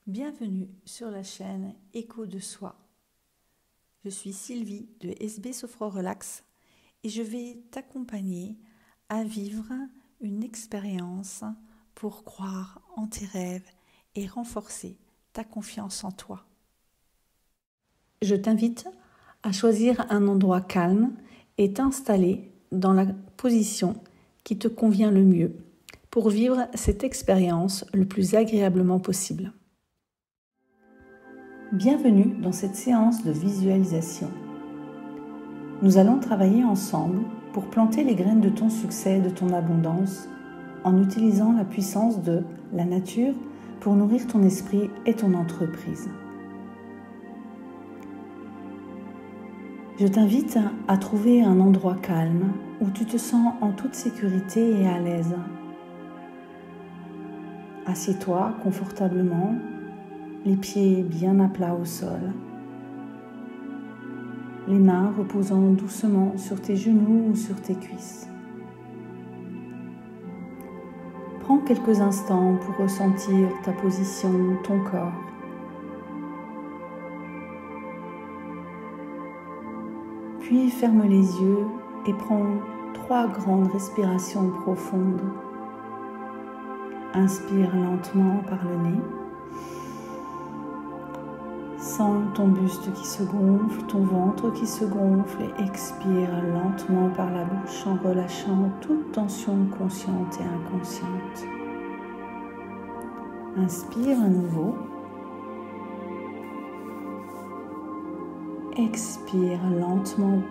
Bienvenue sur la chaîne Écho de Soi. Je suis Sylvie de SB Sophro Relax et je vais t'accompagner à vivre une expérience pour croire en tes rêves et renforcer ta confiance en toi. Je t'invite à choisir un endroit calme et t'installer dans la position qui te convient le mieux pour vivre cette expérience le plus agréablement possible. Bienvenue dans cette séance de visualisation. Nous allons travailler ensemble pour planter les graines de ton succès et de ton abondance en utilisant la puissance de la nature pour nourrir ton esprit et ton entreprise. Je t'invite à trouver un endroit calme où tu te sens en toute sécurité et à l'aise. Assieds-toi confortablement, les pieds bien à plat au sol, les mains reposant doucement sur tes genoux ou sur tes cuisses. Prends quelques instants pour ressentir ta position, ton corps. Puis ferme les yeux et prends 3 grandes respirations profondes. Inspire lentement par le nez. Sens ton buste qui se gonfle, ton ventre qui se gonfle et expire lentement par la bouche en relâchant toute tension consciente et inconsciente. Inspire à nouveau. Expire lentement.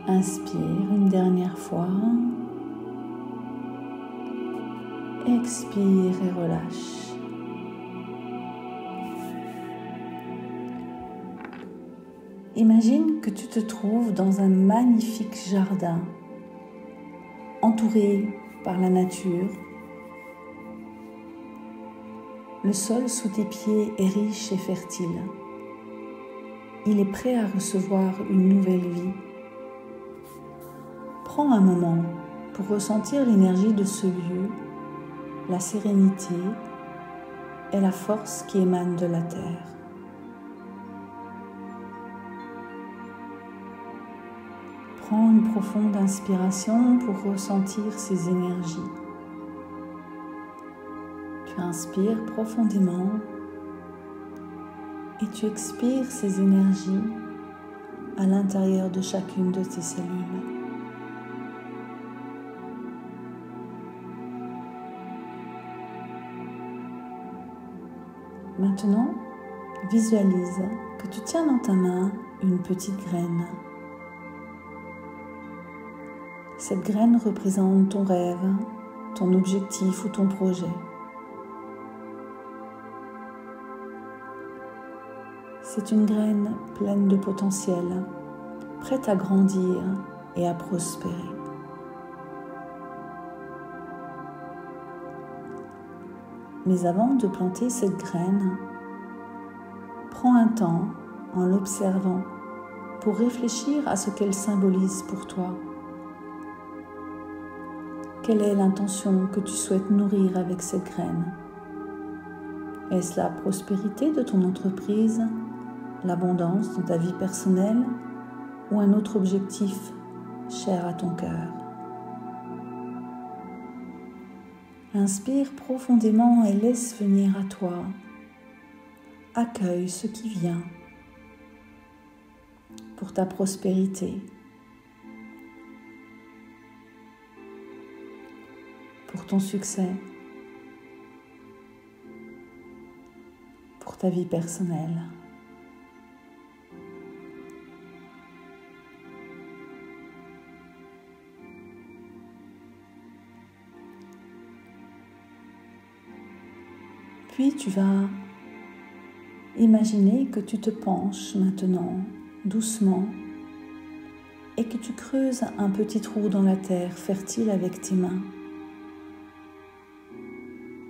Inspire une dernière fois. Expire et relâche. Imagine que tu te trouves dans un magnifique jardin, entouré par la nature. Le sol sous tes pieds est riche et fertile. Il est prêt à recevoir une nouvelle vie. Prends un moment pour ressentir l'énergie de ce lieu, la sérénité et la force qui émanent de la terre. Prends une profonde inspiration pour ressentir ces énergies. Tu inspires profondément et tu expires ces énergies à l'intérieur de chacune de tes cellules. Maintenant, visualise que tu tiens dans ta main une petite graine. Cette graine représente ton rêve, ton objectif ou ton projet. C'est une graine pleine de potentiel, prête à grandir et à prospérer. Mais avant de planter cette graine, prends un temps en l'observant pour réfléchir à ce qu'elle symbolise pour toi. Quelle est l'intention que tu souhaites nourrir avec cette graine? Est-ce la prospérité de ton entreprise, l'abondance dans ta vie personnelle ou un autre objectif cher à ton cœur? Inspire profondément et laisse venir à toi. Accueille ce qui vient pour ta prospérité, pour ton succès, pour ta vie personnelle. Puis tu vas imaginer que tu te penches maintenant doucement et que tu creuses un petit trou dans la terre fertile avec tes mains.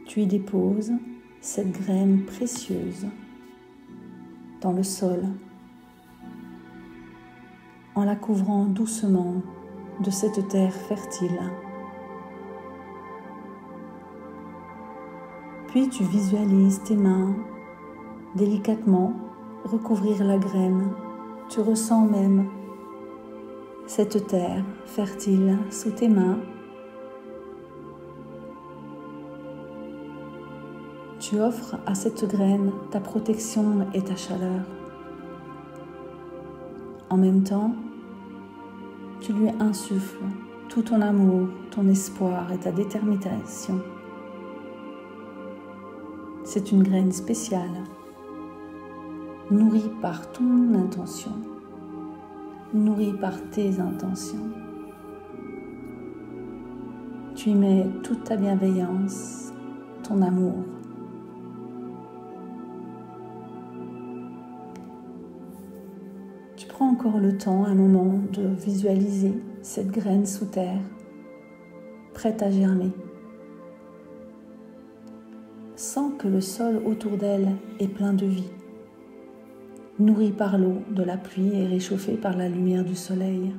Tu y déposes cette graine précieuse dans le sol en la couvrant doucement de cette terre fertile. Puis tu visualises tes mains délicatement recouvrir la graine. Tu ressens même cette terre fertile sous tes mains. Tu offres à cette graine ta protection et ta chaleur. En même temps, tu lui insuffles tout ton amour, ton espoir et ta détermination. C'est une graine spéciale, nourrie par ton intention, nourrie par tes intentions. Tu y mets toute ta bienveillance, ton amour. Tu prends encore le temps, un moment, de visualiser cette graine sous terre, prête à germer. Sens que le sol autour d'elle est plein de vie, nourri par l'eau de la pluie et réchauffé par la lumière du soleil.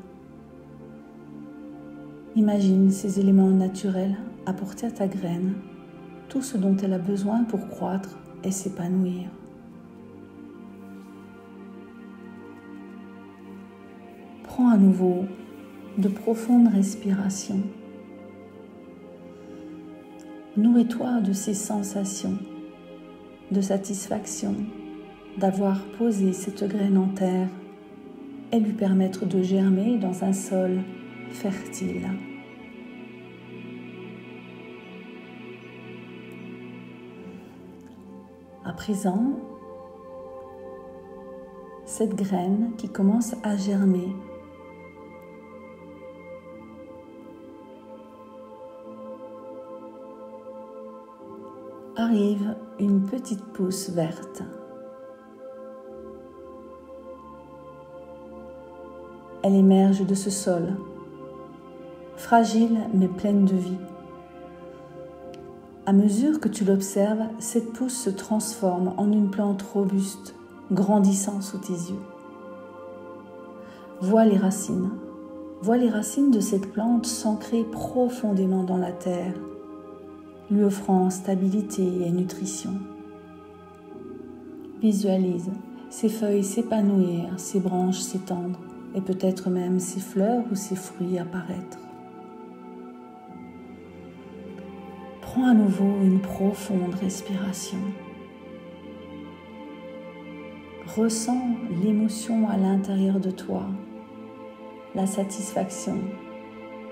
Imagine ces éléments naturels apporter à ta graine tout ce dont elle a besoin pour croître et s'épanouir. Prends à nouveau de profondes respirations. Nourris-toi de ces sensations de satisfaction d'avoir posé cette graine en terre et lui permettre de germer dans un sol fertile. À présent, cette graine qui commence à germer arrive une petite pousse verte. Elle émerge de ce sol, fragile mais pleine de vie. À mesure que tu l'observes, cette pousse se transforme en une plante robuste, grandissant sous tes yeux. Vois les racines de cette plante s'ancrer profondément dans la terre, lui offrant stabilité et nutrition. Visualise ses feuilles s'épanouir, ses branches s'étendre et peut-être même ses fleurs ou ses fruits apparaître. Prends à nouveau une profonde respiration. Ressens l'émotion à l'intérieur de toi, la satisfaction.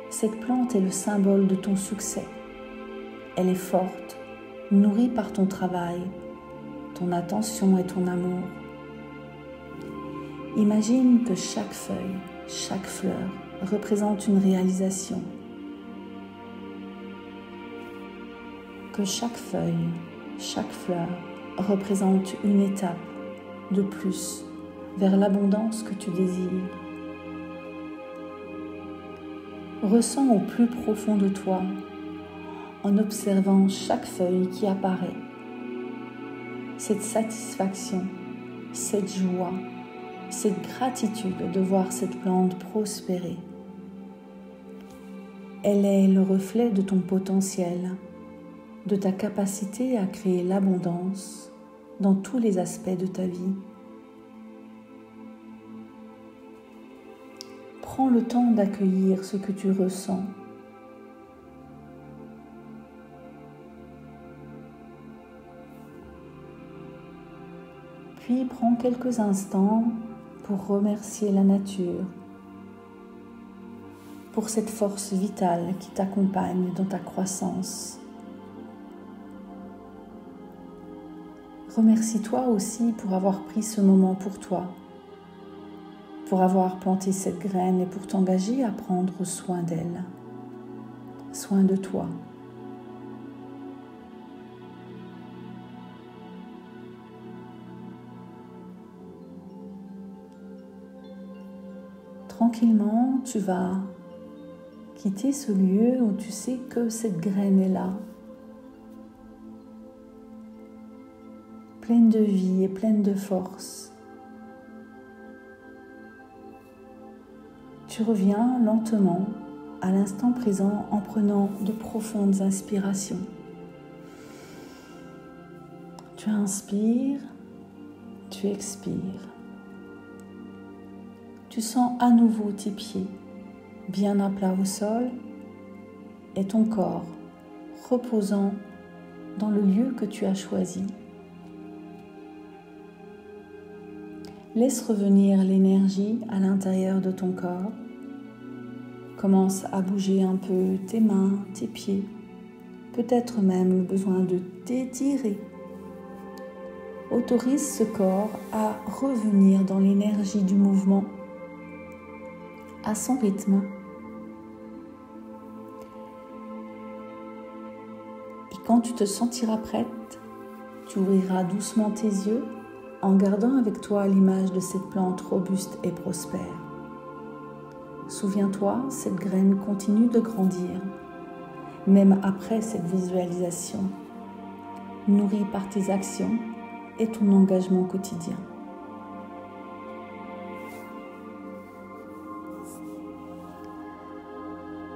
Cette plante est le symbole de ton succès. Elle est forte, nourrie par ton travail, ton attention et ton amour. Imagine que chaque feuille, chaque fleur représente une réalisation. Que chaque feuille, chaque fleur représente une étape de plus vers l'abondance que tu désires. Ressens au plus profond de toi, en observant chaque feuille qui apparaît, cette satisfaction, cette joie, cette gratitude de voir cette plante prospérer. Elle est le reflet de ton potentiel, de ta capacité à créer l'abondance dans tous les aspects de ta vie. Prends le temps d'accueillir ce que tu ressens. Puis prends quelques instants pour remercier la nature, pour cette force vitale qui t'accompagne dans ta croissance. Remercie-toi aussi pour avoir pris ce moment pour toi, pour avoir planté cette graine et pour t'engager à prendre soin d'elle, soin de toi. Tranquillement, tu vas quitter ce lieu où tu sais que cette graine est là, pleine de vie et pleine de force. Tu reviens lentement à l'instant présent en prenant de profondes inspirations. Tu inspires, tu expires. Tu sens à nouveau tes pieds bien à plat au sol et ton corps reposant dans le lieu que tu as choisi. Laisse revenir l'énergie à l'intérieur de ton corps. Commence à bouger un peu tes mains, tes pieds, peut-être même le besoin de t'étirer. Autorise ce corps à revenir dans l'énergie du mouvement, à son rythme. Et quand tu te sentiras prête, tu ouvriras doucement tes yeux en gardant avec toi l'image de cette plante robuste et prospère. Souviens-toi, cette graine continue de grandir, même après cette visualisation, nourrie par tes actions et ton engagement quotidien.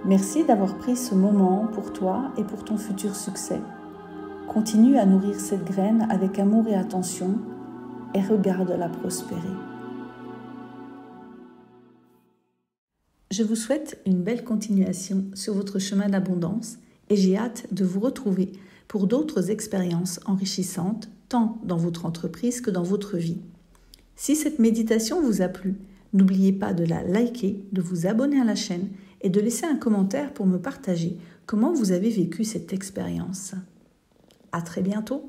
Merci d'avoir pris ce moment pour toi et pour ton futur succès. Continue à nourrir cette graine avec amour et attention et regarde-la prospérer. Je vous souhaite une belle continuation sur votre chemin d'abondance et j'ai hâte de vous retrouver pour d'autres expériences enrichissantes, tant dans votre entreprise que dans votre vie. Si cette méditation vous a plu, n'oubliez pas de la liker, de vous abonner à la chaîne et de laisser un commentaire pour me partager comment vous avez vécu cette expérience. À très bientôt.